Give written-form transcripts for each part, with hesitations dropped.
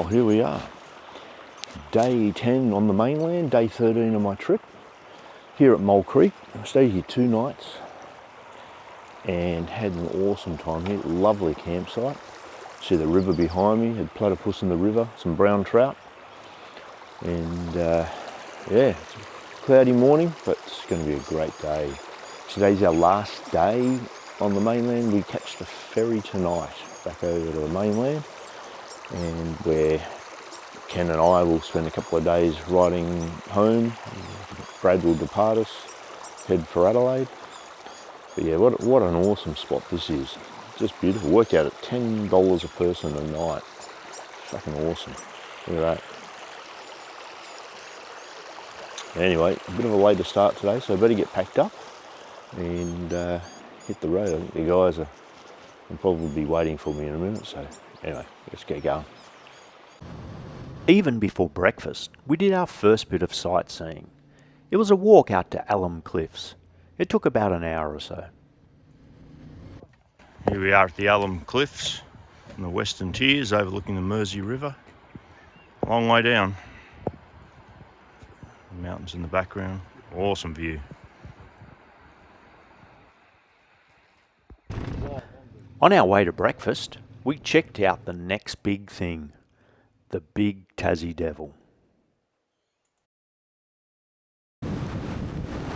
here we are. Day 10 on the mainland, day 13 of my trip. Here at Mole Creek. I stayed here 2 nights and had an awesome time here. Lovely campsite. See the river behind me, had platypus in the river, some brown trout. And yeah, it's a cloudy morning, but it's going to be a great day. Today's our last day on the mainland. We catch the ferry tonight back over to the mainland, and where Ken and I will spend a couple of days riding home. Brad will depart us, head for Adelaide. But yeah, what an awesome spot this is. Just beautiful. Worked out at $10 a person a night. Fucking awesome. Look at that. Anyway, a bit of a later start today, so I better get packed up and hit the road. I think the guys will probably be waiting for me in a minute, so anyway, let's get going. Even before breakfast, we did our first bit of sightseeing. It was a walk out to Alum Cliffs. It took about an hour or so. Here we are at the Alum Cliffs in the Western Tiers, overlooking the Mersey River. Long way down. Mountains in the background. Awesome view. On our way to breakfast, we checked out the next big thing, the big Tassie Devil.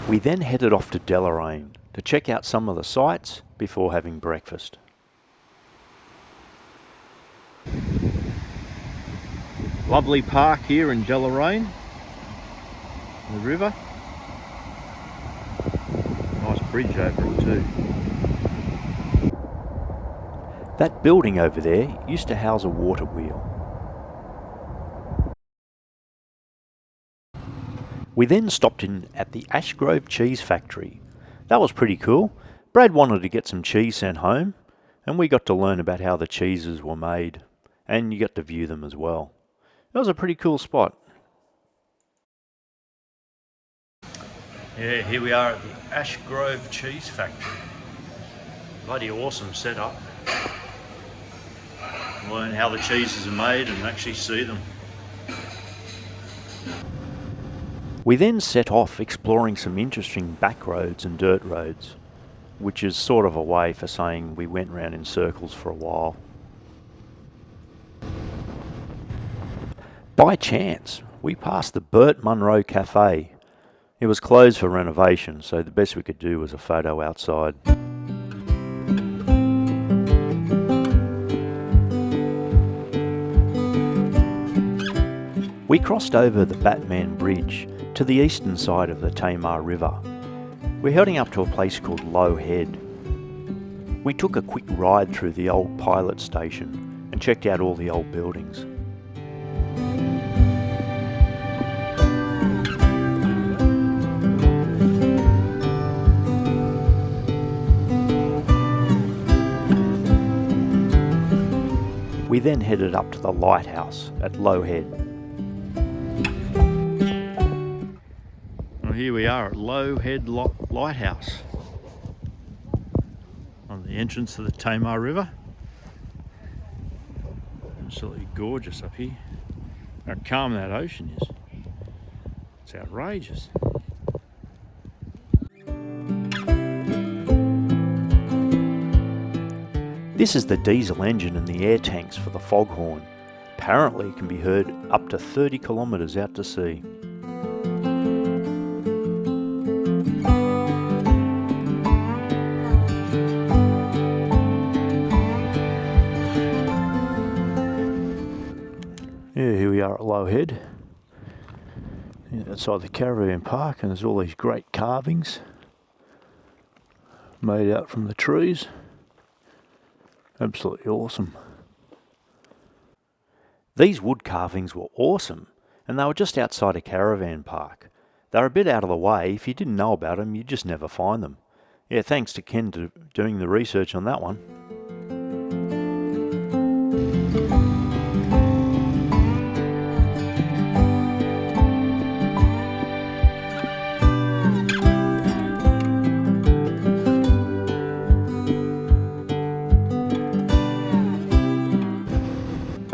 We then headed off to Deloraine to check out some of the sights before having breakfast. Lovely park here in Deloraine, the river. Nice bridge over it too. That building over there used to house a water wheel. We then stopped in at the Ashgrove Cheese Factory. That was pretty cool. Brad wanted to get some cheese sent home, and we got to learn about how the cheeses were made, and you got to view them as well. It was a pretty cool spot. Yeah, here we are at the Ashgrove Cheese Factory. Bloody awesome setup. Learn how the cheeses are made and actually see them. We then set off exploring some interesting back roads and dirt roads, which is sort of a way for saying we went round in circles for a while. By chance, we passed the Burt Munro Cafe. It was closed for renovation, so the best we could do was a photo outside. We crossed over the Batman Bridge to the eastern side of the Tamar River. We're heading up to a place called Low Head. We took a quick ride through the old pilot station and checked out all the old buildings. We then headed up to the lighthouse at Low Head. Well, here we are at Low Head Lighthouse on the entrance to the Tamar River. Absolutely gorgeous up here. How calm that ocean is. It's outrageous. This is the diesel engine in the air tanks for the foghorn. Apparently it can be heard up to 30 kilometres out to sea. Yeah, here we are at Low Head, outside the caravan park, and there's all these great carvings made out from the trees. Absolutely awesome. These wood carvings were awesome, and they were just outside a caravan park. They're a bit out of the way. If you didn't know about them, you'd just never find them. Yeah, thanks to Ken for doing the research on that one.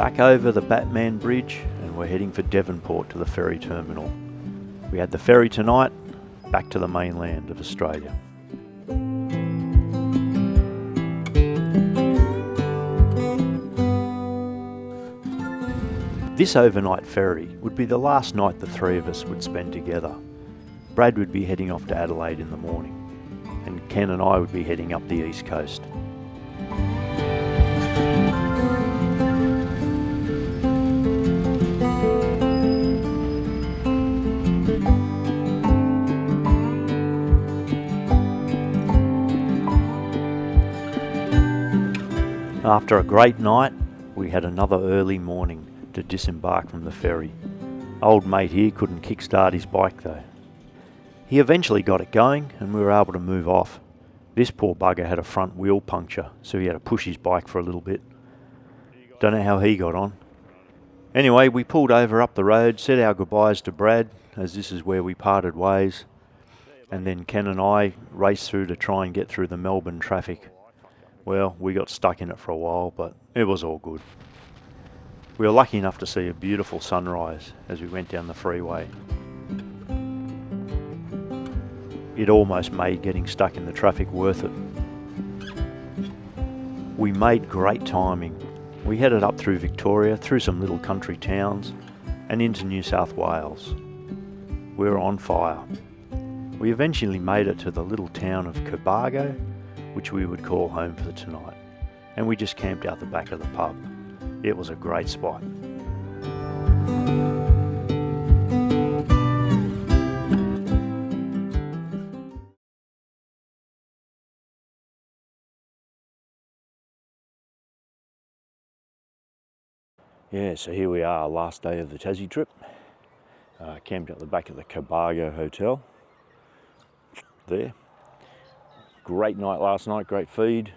back over the Batman Bridge and we're heading for Devonport to the ferry terminal. We had the ferry tonight, back to the mainland of Australia. This overnight ferry would be the last night the three of us would spend together. Brad would be heading off to Adelaide in the morning, and Ken and I would be heading up the east coast. After a great night, we had another early morning to disembark from the ferry. Old mate here couldn't kickstart his bike though. He eventually got it going and we were able to move off. This poor bugger had a front wheel puncture, so he had to push his bike for a little bit. Don't know how he got on. Anyway, we pulled over up the road, said our goodbyes to Brad, as this is where we parted ways, and then Ken and I raced through to try and get through the Melbourne traffic. Well, we got stuck in it for a while, but it was all good. We were lucky enough to see a beautiful sunrise as we went down the freeway. It almost made getting stuck in the traffic worth it. We made great timing. We headed up through Victoria, through some little country towns, and into New South Wales. We were on fire. We eventually made it to the little town of Cobargo, which we would call home for tonight, and we just camped out the back of the pub. It was a great spot. Yeah, so here we are, last day of the Tassie trip. Camped out the back of the Cobargo Hotel. There. Great night last night, great feed.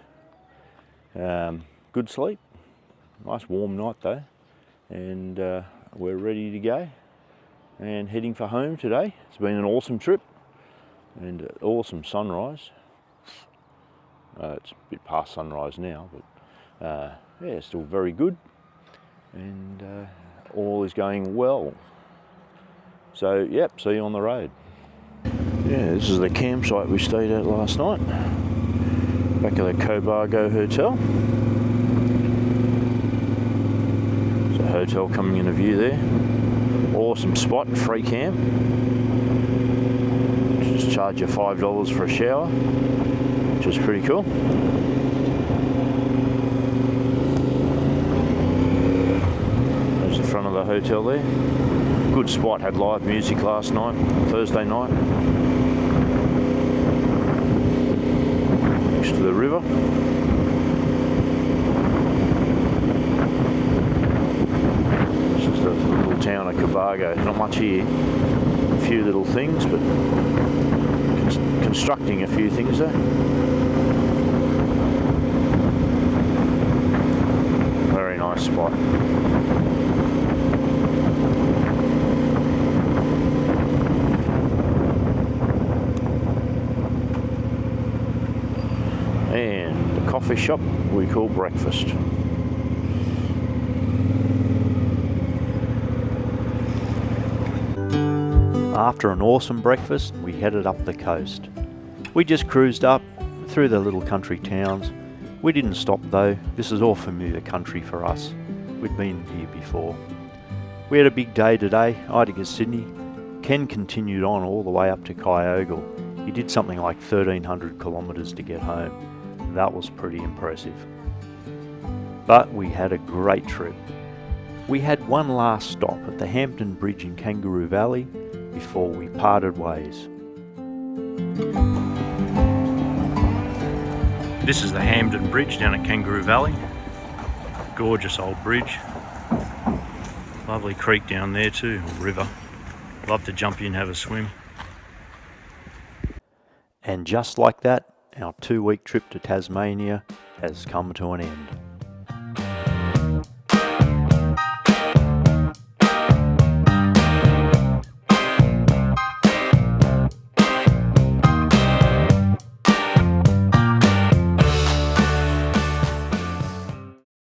Good sleep. Nice warm night though. And we're ready to go and heading for home today. It's been an awesome trip and an awesome sunrise. It's a bit past sunrise now, but yeah, still very good. And all is going well. So yep, see you on the road. Yeah, this is the campsite we stayed at last night. Back of the Cobargo Hotel. There's a hotel coming into view there. Awesome spot, free camp. Just charge you $5 for a shower, which is pretty cool. There's the front of the hotel there. Good spot, had live music last night, Thursday night. Next to the river. This is the little town of Cobargo. Not much here. A few little things, but constructing a few things there. Very nice spot. And the coffee shop we call breakfast. After an awesome breakfast, we headed up the coast. We just cruised up through the little country towns. We didn't stop though, this is all familiar country for us. We'd been here before. We had a big day today. I had to get Sydney. Ken continued on all the way up to Kyogle. He did something like 1,300 kilometres to get home. That was pretty impressive. But we had a great trip. We had one last stop at the Hampton Bridge in Kangaroo Valley before we parted ways. This is the Hampton Bridge down at Kangaroo Valley. Gorgeous old bridge. Lovely creek down there too, or river. Love to jump in and have a swim. And just like that, our 2-week trip to Tasmania has come to an end.